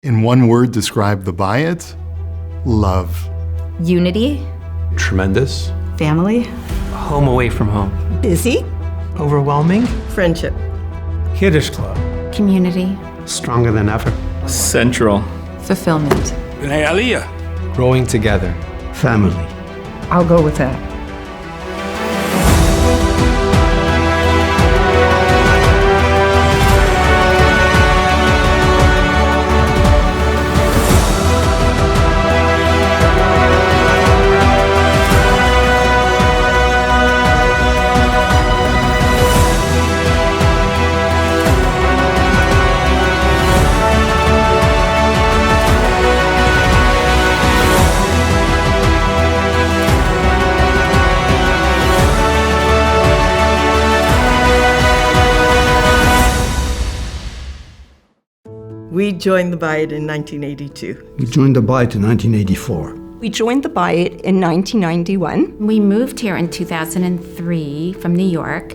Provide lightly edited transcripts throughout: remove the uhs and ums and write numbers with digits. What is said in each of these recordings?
In one word, describe the Bayt: love. Unity. Tremendous. Family. Home away from home. Busy. Overwhelming. Friendship. Kiddish club. Community. Stronger than ever. Central. Fulfillment. B'nai Aliyah. Growing together. Family. I'll go with that. We joined the Bayt in 1982. We joined the Bayt in 1984. We joined the Bayt in 1991. We moved here in 2003 from New York.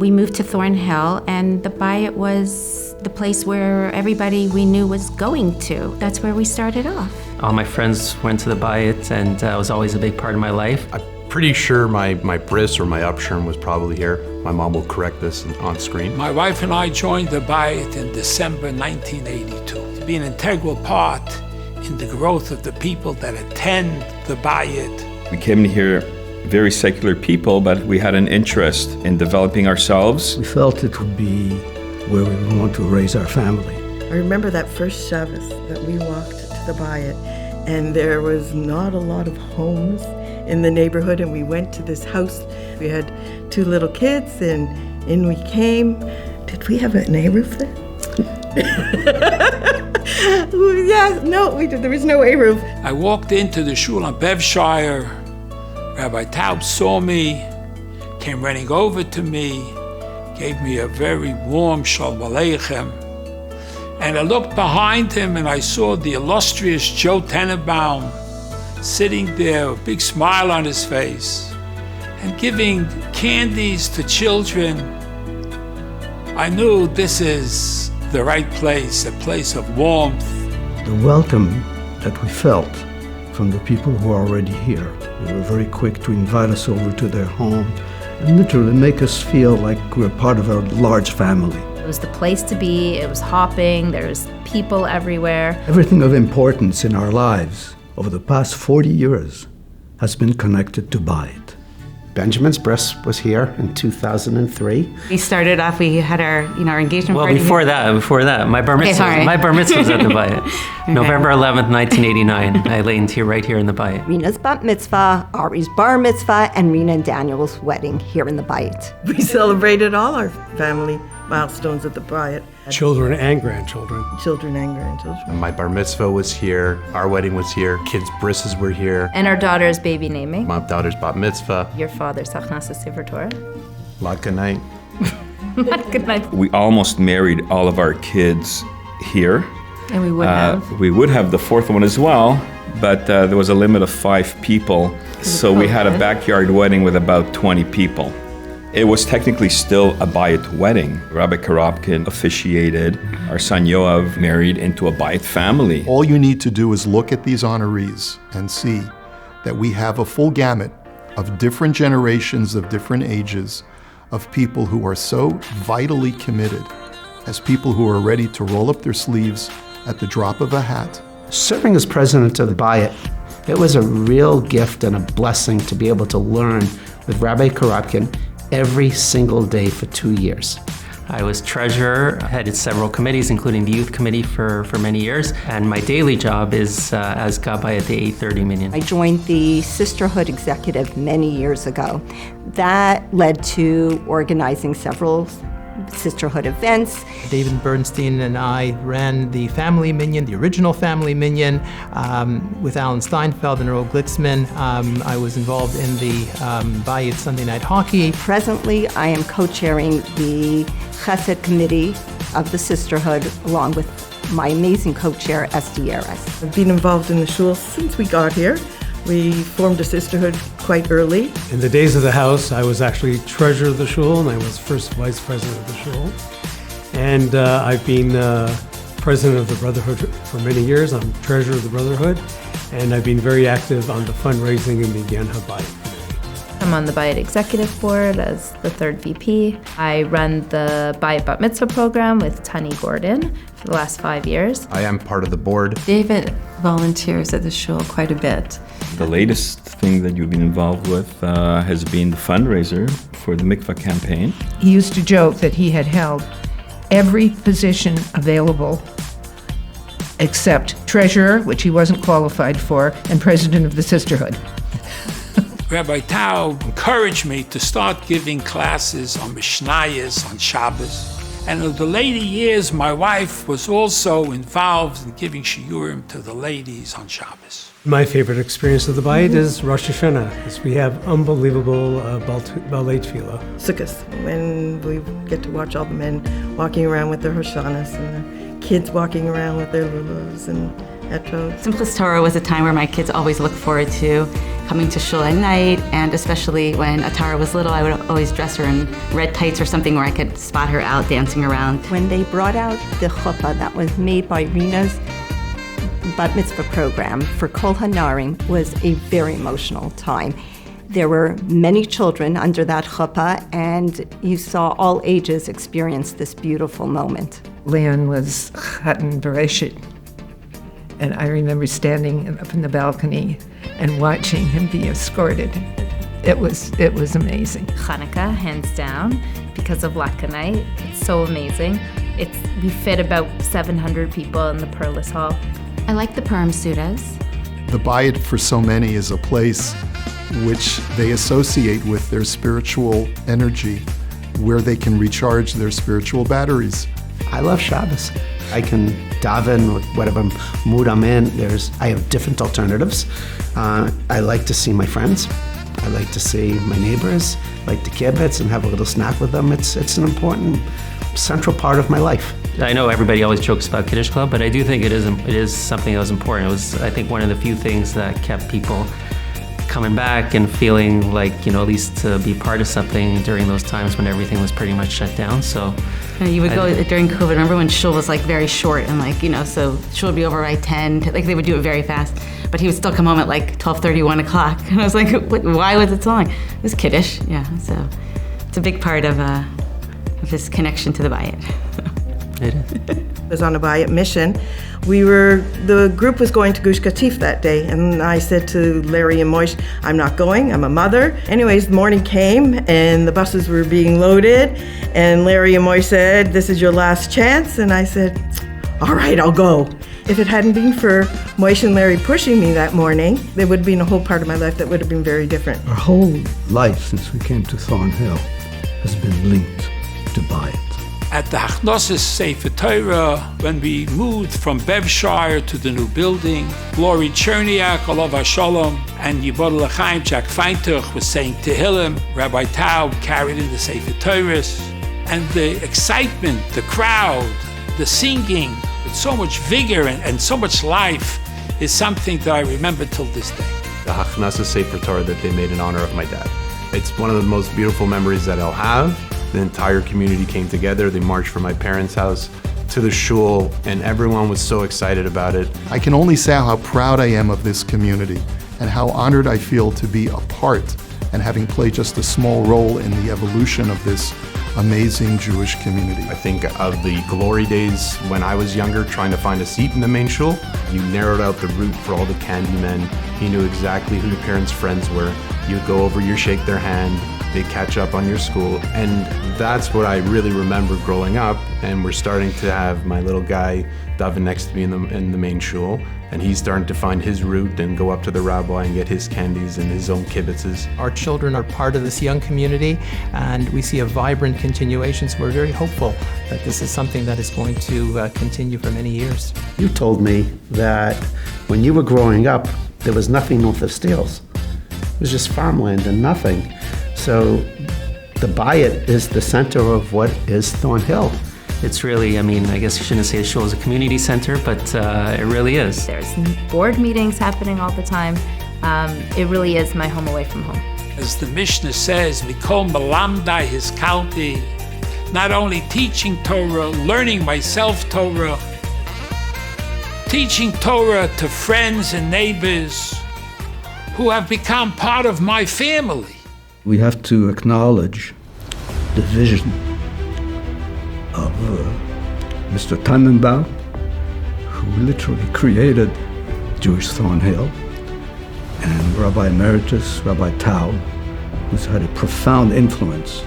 We moved to Thornhill, and the Bayt was the place where everybody we knew was going to. That's where we started off. All my friends went to the Bayt, and it was always a big part of my life. I'm pretty sure my bris or my upsherm was probably here. My mom will correct this on screen. My wife and I joined the Bayt in December 1982 to be an integral part in the growth of the people that attend the Bayt. We came here very secular people, but we had an interest in developing ourselves. We felt it would be where we would want to raise our family. I remember that first Shabbos that we walked to the Bayt, and there was not a lot of homes in the neighborhood, and we went to this house. We had 2 little kids, and in we came. Did we have an A-roof there? Yeah, no, we did. There was no A-roof. I walked into the shul on Bevshire. Rabbi Taub saw me, came running over to me, gave me a very warm Shalom Aleichem. And I looked behind him and I saw the illustrious Joe Tenenbaum sitting there, a big smile on his face, and giving candies to children. I knew this is the right place, a place of warmth. The welcome that we felt from the people who are already here. They were very quick to invite us over to their home and literally make us feel like we're part of a large family. It was the place to be. It was hopping. There was people everywhere. Everything of importance in our lives over the past 40 years has been connected to Bayt. Benjamin's bris was here in 2003. We started off, we had our engagement Well, party. before that, my bar mitzvah was at the Bayt. Okay. November 11th, 1989. I laid here right here in the Bayt. Rina's bat mitzvah, Ari's bar mitzvah, and Rina and Daniel's wedding here in the Bayt. We celebrated all our family milestones at the Bayt. Children and grandchildren. Children and grandchildren. My bar mitzvah was here. Our wedding was here. Kids' brises were here. And our daughter's baby naming. My daughter's bat mitzvah. Your father's Hachnasa Sefer Torah. Ladka night. Good night. We almost married all of our kids here. And we would have. We would have the 4th one as well, but there was a limit of 5 people. So we had a backyard wedding with about 20 people. It was technically still a Bayt wedding. Rabbi Karobkin officiated. Our son Yoav married into a Bayt family. All you need to do is look at these honorees and see that we have a full gamut of different generations of different ages of people who are so vitally committed as people who are ready to roll up their sleeves at the drop of a hat. Serving as president of the Bayt, it was a real gift and a blessing to be able to learn with Rabbi Karobkin every single day for 2 years. I was treasurer, headed several committees, including the youth committee for many years, and my daily job is as Gabbai at the 830 Minyan. I joined the Sisterhood Executive many years ago. That led to organizing several sisterhood events. David Bernstein and I ran the family minyan, the original family minyan, with Alan Steinfeld and Earl Glitzman. I was involved in the Bayt Sunday Night Hockey. Presently, I am co-chairing the Chesed Committee of the Sisterhood, along with my amazing co-chair, Esty Yeres. I've been involved in the shul since we got here. We formed a sisterhood quite early. In the days of the house, I was actually treasurer of the shul, and I was first vice president of the shul. And I've been president of the Brotherhood for many years. I'm treasurer of the Brotherhood, and I've been very active on the fundraising in the Yanha Bayt. I'm on the Bayt Executive Board as the third VP. I run the Bayt Bat Mitzvah program with Tani Gordon for the last 5 years. I am part of the board. David volunteers at the shul quite a bit. The latest thing that you've been involved with has been the fundraiser for the mikvah campaign. He used to joke that he had held every position available except treasurer, which he wasn't qualified for, and president of the sisterhood. Rabbi Tao encouraged me to start giving classes on Mishnayos, on Shabbos. And in the later years, my wife was also involved in giving shiurim to the ladies on Shabbos. My favorite experience of the Bayt is Rosh Hashanah, because we have unbelievable ballet tefillah. Sukkot, when we get to watch all the men walking around with their Hoshanas and the kids walking around with their lulos and etros. Simchas Torah was a time where my kids always looked forward to coming to shul at night, and especially when Atara was little, I would always dress her in red tights or something where I could spot her out dancing around. When they brought out the chuppah that was made by Rina's bat mitzvah program for Kol Hanarim was a very emotional time. There were many children under that chuppah, and you saw all ages experience this beautiful moment. Leon was Chatan Bereshit, and I remember standing up in the balcony and watching him be escorted. It was amazing. Hanukkah, hands down, because of Lakanite. It's so amazing. We fit about 700 people in the Perlis Hall. I like the Purim Sudas. The Bayt for so many is a place which they associate with their spiritual energy, where they can recharge their spiritual batteries. I love Shabbos. I can daven with whatever mood I'm in. I have different alternatives. I like to see my friends. I like to see my neighbors, like the kibbutz, and have a little snack with them. It's an important central part of my life. I know everybody always jokes about Kiddush Club, but I do think it is something that was important. It was, I think, one of the few things that kept people coming back and feeling like, at least to be part of something during those times when everything was pretty much shut down. So you would go during COVID. Remember when shul was very short and so shul would be over by 10. They would do it very fast, but he would still come home at 12:30, 1 o'clock. And I was like, why was it so long? It was Kiddush, yeah. So it's a big part of his connection to the Bayt. It is. I was on a Bayt mission. The group was going to Gush Katif that day, and I said to Larry and Moish, I'm not going, I'm a mother. Anyways, the morning came, and the buses were being loaded, and Larry and Moish said, this is your last chance, and I said, all right, I'll go. If it hadn't been for Moish and Larry pushing me that morning, there would have been a whole part of my life that would have been very different. Our whole life since we came to Thornhill has been linked to Bayt. At the Hachnosis Sefer Torah, when we moved from Bevshire to the new building, Glory Cherniak, Olav HaShalom, and Yibod L'chaim, Jack Feintuch was saying Tehillim, Rabbi Tao carried in the Sefer Torahs, and the excitement, the crowd, the singing, with so much vigor and so much life, is something that I remember till this day. The Hachnasa Sefer Torah that they made in honor of my dad. It's one of the most beautiful memories that I'll have. The entire community came together. They marched from my parents' house to the shul, and everyone was so excited about it. I can only say how proud I am of this community and how honored I feel to be a part and having played just a small role in the evolution of this amazing Jewish community. I think of the glory days when I was younger, trying to find a seat in the main shul. You narrowed out the route for all the candy men. You knew exactly who your parents' friends were. You'd go over, you shake their hand, they'd catch up on your school. And that's what I really remember growing up. And we're starting to have my little guy daven next to me in the main shul. And he's starting to find his route and go up to the rabbi and get his candies and his own kibbutzes. Our children are part of this young community, and we see a vibrant continuation, so we're very hopeful that this is something that is going to continue for many years. You told me that when you were growing up, there was nothing north of Steeles. It was just farmland and nothing. So the Bayt is the center of what is Thornhill. It's really, I guess you shouldn't say the shul is a community center, but it really is. There's board meetings happening all the time. It really is my home away from home. As the Mishnah says, Mikol Malamdai Hiskalti, not only teaching Torah, learning myself Torah, teaching Torah to friends and neighbors who have become part of my family. We have to acknowledge the vision of Mr. Tannenbaum, who literally created Jewish Thornhill, and Rabbi Emeritus, Rabbi Taub, who's had a profound influence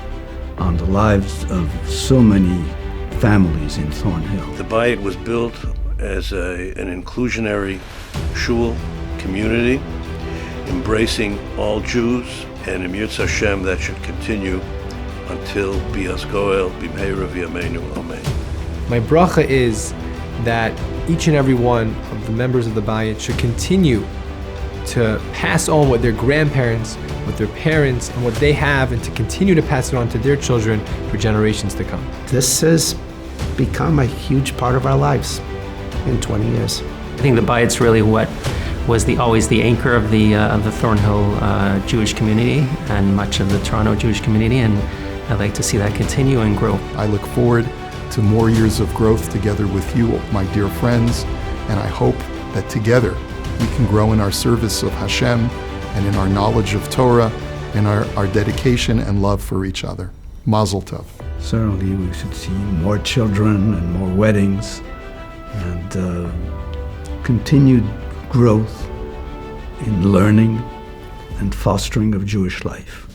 on the lives of so many families in Thornhill. The Bayt was built as an inclusionary shul community, embracing all Jews, and in Yirtzeh Hashem that should continue until Bias Goel, B'meira v'yameinu, Amen. My bracha is that each and every one of the members of the Bayt should continue to pass on what their grandparents, what their parents, and what they have, and to continue to pass it on to their children for generations to come. This has become a huge part of our lives in 20 years. I think the Bayt's really what was always the anchor of the Thornhill Jewish community and much of the Toronto Jewish community, and I'd like to see that continue and grow. I look forward to more years of growth together with you, my dear friends, and I hope that together we can grow in our service of Hashem and in our knowledge of Torah and our dedication and love for each other. Mazel tov. Certainly we should see more children and more weddings and continued growth in learning and fostering of Jewish life.